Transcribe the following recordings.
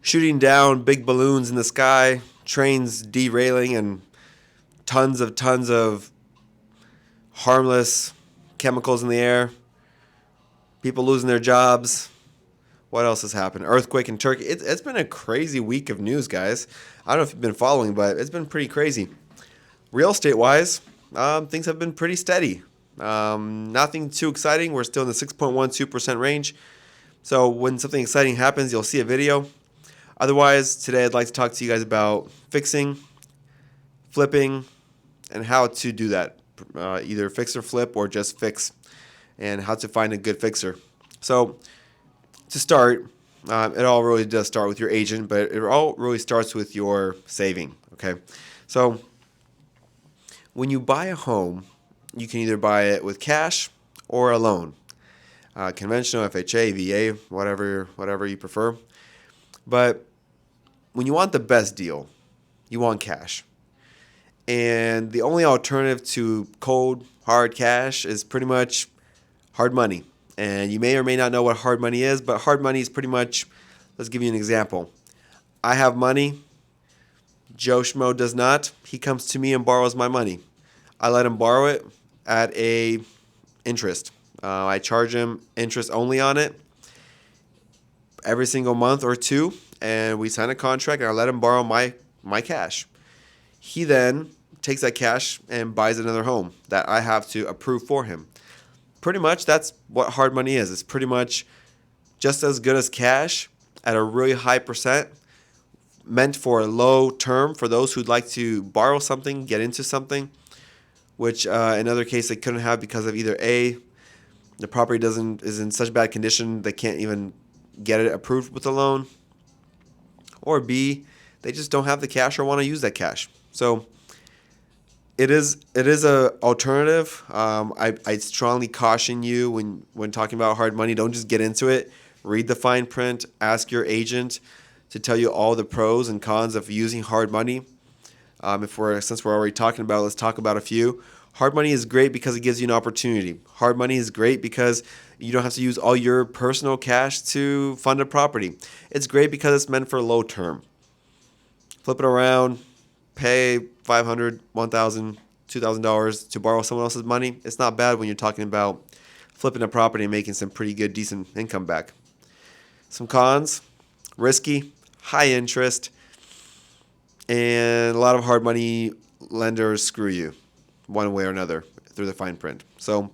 shooting down big balloons in the sky, trains derailing, and tons of harmless chemicals in the air, people losing their jobs. What else has happened? Earthquake in Turkey. It's been a crazy week of news, guys. I don't know if you've been following, but it's been pretty crazy. Real estate wise, things have been pretty steady. Nothing too exciting. We're still in the 6.12% range. So when something exciting happens, you'll see a video. Otherwise, today I'd like to talk to you guys about fixing, flipping, and how to do that. Either fix or flip or just fix, and how to find a good fixer. So to start, it all really does start with your agent, but it all really starts with your saving. Okay, so when you buy a home, you can either buy it with cash or a loan, conventional, FHA, VA, whatever you prefer. But when you want the best deal, you want cash. And the only alternative to cold, hard cash is pretty much hard money. And you may or may not know what hard money is, but hard money is pretty much, let's give you an example. I have money. Joe Schmo does not. He comes to me and borrows my money. I let him borrow it at a interest. I charge him interest only on it every single month or two, and we sign a contract, and I let him borrow my cash. He then takes that cash and buys another home that I have to approve for him. Pretty much that's what hard money is. It's pretty much just as good as cash at a really high percent, meant for a low term for those who'd like to borrow something, get into something, which in other cases they couldn't have because of either A, the property is in such bad condition they can't even get it approved with a loan, or B, they just don't have the cash or want to use that cash. So it is a alternative. I strongly caution you when talking about hard money, don't just get into it. Read the fine print. Ask your agent to tell you all the pros and cons of using hard money. Since we're already talking about it, let's talk about a few. Hard money is great because it gives you an opportunity. Hard money is great because you don't have to use all your personal cash to fund a property. It's great because it's meant for low term. Flip it around, pay $500, $1,000, $2,000 to borrow someone else's money. It's not bad when you're talking about flipping a property and making some pretty good, decent income back. Some cons: risky, high interest, and a lot of hard money lenders screw you one way or another through the fine print. So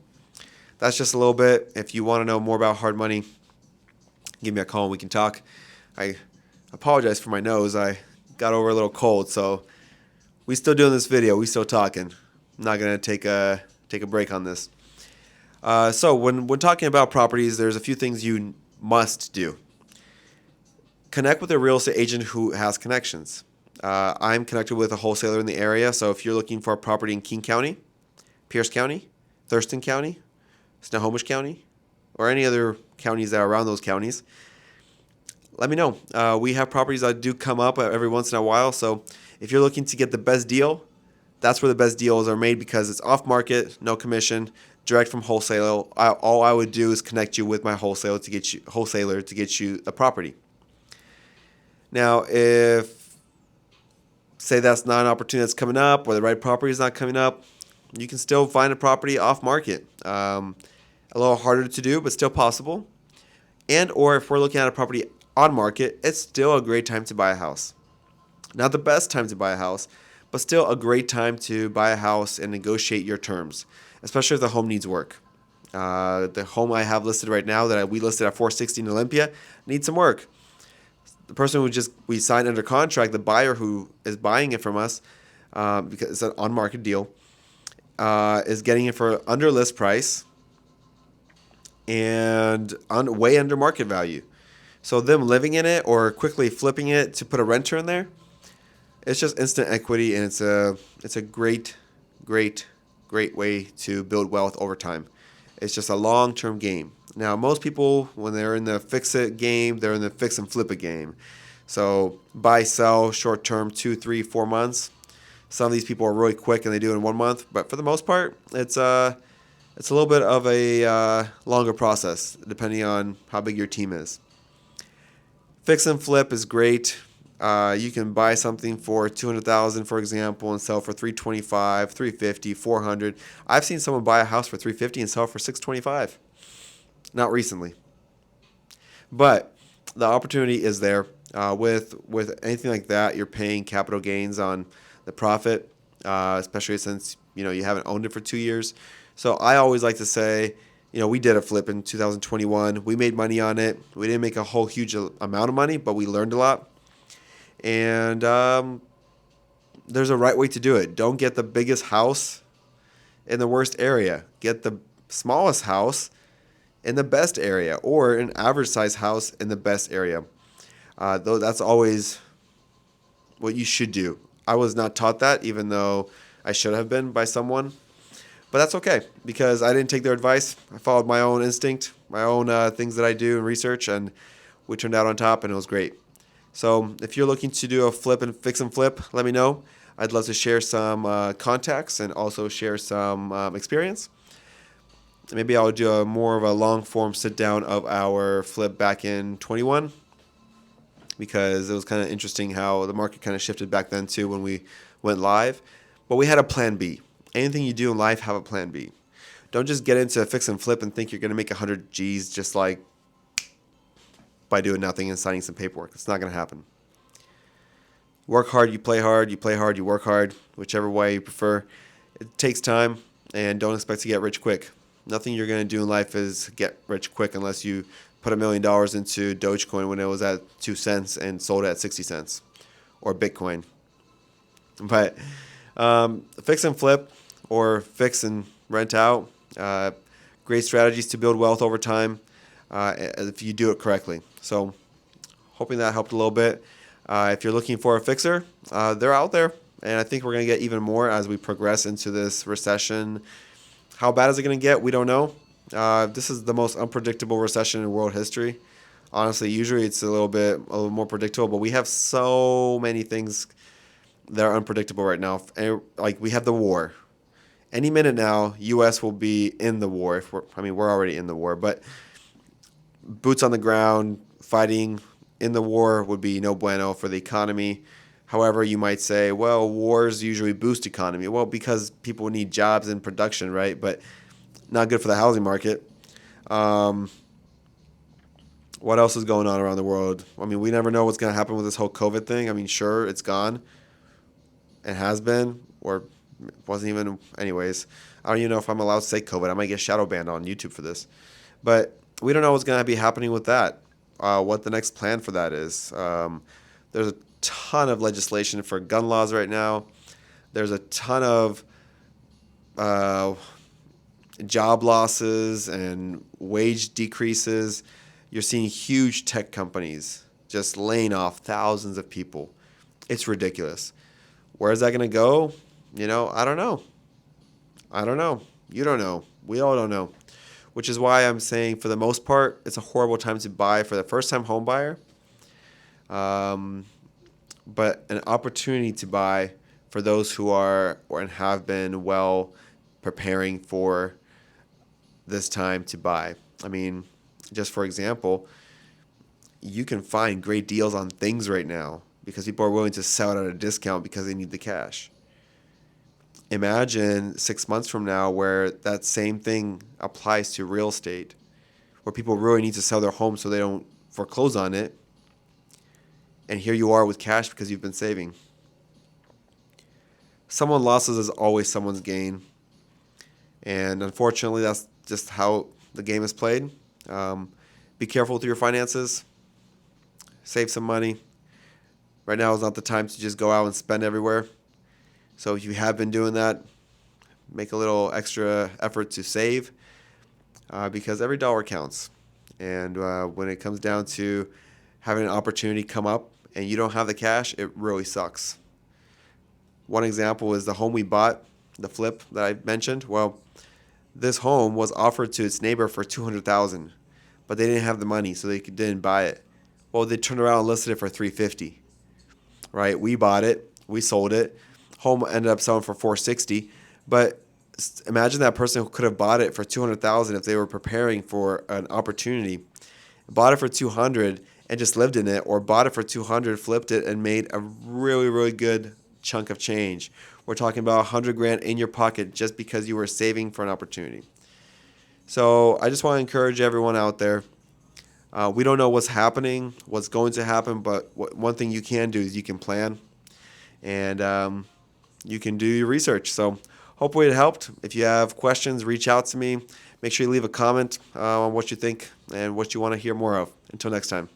that's just a little bit. If you want to know more about hard money, give me a call and we can talk. I apologize for my nose. I got over a little cold, so we still doing this video. We still talking. I'm not gonna take a break on this. So when talking about properties, there's a few things you must do. Connect with a real estate agent who has connections. I'm connected with a wholesaler in the area, so if you're looking for a property in King County, Pierce County, Thurston County, Snohomish County, or any other counties that are around those counties, let me know. We have properties that do come up every once in a while, so if you're looking to get the best deal, that's where the best deals are made because it's off market, no commission, direct from wholesaler. All I would do is connect you with my wholesaler to get you a property. Now, if say that's not an opportunity that's coming up or the right property is not coming up, you can still find a property off market. A little harder to do, but still possible. And or if we're looking at a property on market, it's still a great time to buy a house. Not the best time to buy a house, but still a great time to buy a house and negotiate your terms, especially if the home needs work. The home I have listed right now that we listed at $460 in Olympia needs some work. The person we signed under contract, the buyer who is buying it from us, because it's an on-market deal, is getting it for under list price and way under market value. So them living in it or quickly flipping it to put a renter in there, it's just instant equity, and it's a great way to build wealth over time. It's just a long-term game. Now, most people, when they're in the fix-it game, they're in the fix and flip it game. So buy, sell, short-term, 2, 3, 4 months. Some of these people are really quick and they do it in 1 month, but for the most part, it's a little bit of a longer process depending on how big your team is. Fix and flip is great. You can buy something for 200,000, for example, and sell for 325, 350, 400. I've seen someone buy a house for 350 and sell for 625. Not recently, but the opportunity is there. With anything like that, you're paying capital gains on the profit, especially since you haven't owned it for 2 years. So I always like to say, we did a flip in 2021. We made money on it. We didn't make a whole huge amount of money, but we learned a lot. And there's a right way to do it. Don't get the biggest house in the worst area. Get the smallest house in the best area, or an average size house in the best area. Though that's always what you should do. I was not taught that, even though I should have been by someone. But that's okay, because I didn't take their advice. I followed my own instinct, my own things that I do and research, and we turned out on top, and it was great. So if you're looking to do a flip and fix and flip, let me know. I'd love to share some contacts and also share some experience. Maybe I'll do more of a long form sit down of our flip back in 21, because it was kind of interesting how the market kind of shifted back then too when we went live. But we had a plan B. Anything you do in life, have a plan B. Don't just get into a fix and flip and think you're going to make 100 G's just like by doing nothing and signing some paperwork. It's not going to happen. Work hard, you play hard. You play hard, you work hard. Whichever way you prefer. It takes time, and don't expect to get rich quick. Nothing you're going to do in life is get rich quick unless you put $1 million into Dogecoin when it was at 2 cents and sold it at 60 cents, or Bitcoin. But fix and flip, or fix and rent out, great strategies to build wealth over time if you do it correctly. So hoping that helped a little bit. If you're looking for a fixer, they're out there, and I think we're going to get even more as we progress into this recession. How bad is it going to get? We don't know. This is the most unpredictable recession in world history. Honestly, usually it's a little more predictable, but we have so many things that are unpredictable right now. Like, we have the war. Any minute now, U.S. will be in the war. We're already in the war, but boots on the ground, fighting in the war would be no bueno for the economy. However, you might say, well, wars usually boost economy. Well, because people need jobs and production, right? But not good for the housing market. What else is going on around the world? We never know what's going to happen with this whole COVID thing. Sure, it's gone. It has been, or wasn't even. Anyways, I don't even know if I'm allowed to say COVID. I might get shadow banned on YouTube for this. But we don't know what's going to be happening with that. What the next plan for that is. There's a ton of legislation for gun laws right now. There's a ton of job losses and wage decreases. You're seeing huge tech companies just laying off thousands of people. It's ridiculous. Where is that going to go? I don't know. You don't know. We all don't know. Which is why I'm saying, for the most part, it's a horrible time to buy for the first-time home buyer. But an opportunity to buy for those who are and have been preparing for this time to buy. Just for example, you can find great deals on things right now because people are willing to sell it at a discount because they need the cash. Imagine 6 months from now where that same thing applies to real estate, where people really need to sell their home so they don't foreclose on it. And here you are with cash because you've been saving. Someone's losses is always someone's gain. And unfortunately, that's just how the game is played. Be careful with your finances. Save some money. Right now is not the time to just go out and spend everywhere. So if you have been doing that, make a little extra effort to save, because every dollar counts. And when it comes down to having an opportunity come up and you don't have the cash, it really sucks. One example is the home we bought, the flip that I mentioned. Well, this home was offered to its neighbor for $200,000, but they didn't have the money, so they didn't buy it. Well, they turned around and listed it for $350,000. Right? We bought it, we sold it. Home ended up selling for $460,000, but imagine that person who could have bought it for $200,000 if they were preparing for an opportunity. Bought it for $200,000 and just lived in it, or bought it for 200, flipped it, and made a really, really good chunk of change. We're talking about 100 grand in your pocket just because you were saving for an opportunity. So I just want to encourage everyone out there. We don't know what's happening, what's going to happen, but one thing you can do is you can plan, and you can do your research. So hopefully it helped. If you have questions, reach out to me. Make sure you leave a comment on what you think and what you want to hear more of. Until next time.